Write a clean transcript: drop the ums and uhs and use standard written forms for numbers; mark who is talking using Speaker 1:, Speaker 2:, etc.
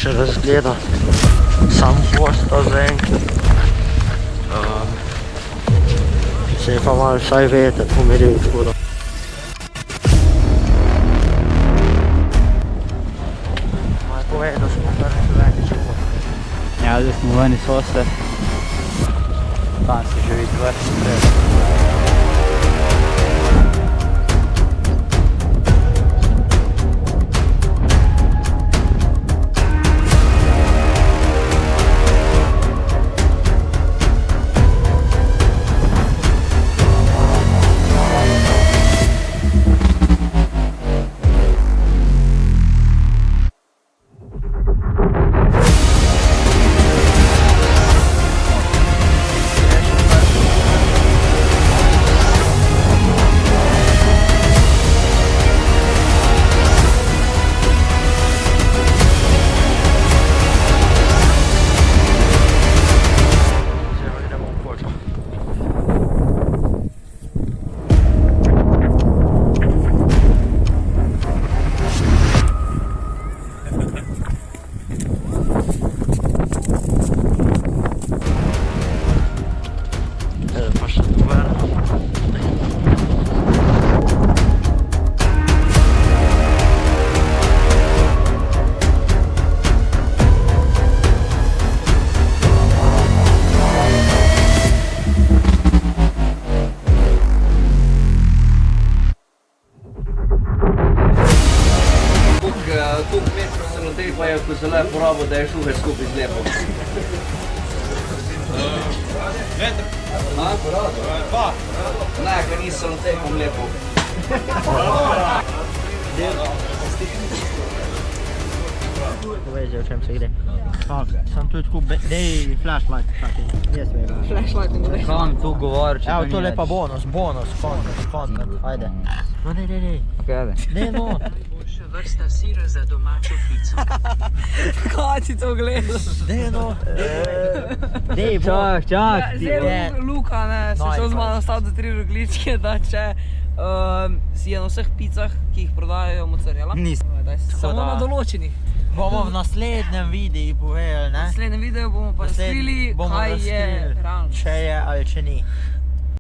Speaker 1: še razgledati. Sam posta zaenkrat. Se pa malo vsaj veter pomiril, tako da. Malo povedal smo kar ven čupo.
Speaker 2: Ja, zdaj smo ven iz Hoste. Tam se že vidi vrsti.
Speaker 3: Koliko metrov se natepajo, ko se le porabo, da je šuhe skupaj z lepom?
Speaker 4: Metr.
Speaker 3: Dva. Ne, ker nisem natepom lepo.
Speaker 1: Povezi, o čem se gre. Sam tu tako, dej flashlight. Jaz vem.
Speaker 5: Flashlighting gre.
Speaker 2: Kam tu govori, če
Speaker 1: Evo, to je pa bonus, content, ajde. No, dej.
Speaker 2: Ok, ajde.
Speaker 1: Dej, no.
Speaker 6: Boljša vrsta sira za domačo pico.
Speaker 5: Kaj si to gledal?
Speaker 1: Dej, no. Dej, bo.
Speaker 2: Čak.
Speaker 5: Zdaj Luka se šel z mano staviti za 3 rogličke, da če si je na vseh picah, ki jih prodajajo mozzarella.
Speaker 2: Nisem.
Speaker 5: Samo na določenih.
Speaker 1: Bomo v naslednjem videu povedali, ne?
Speaker 5: V naslednjem videu bomo pa razkrili, kaj je realno.
Speaker 1: Če je ali če ni.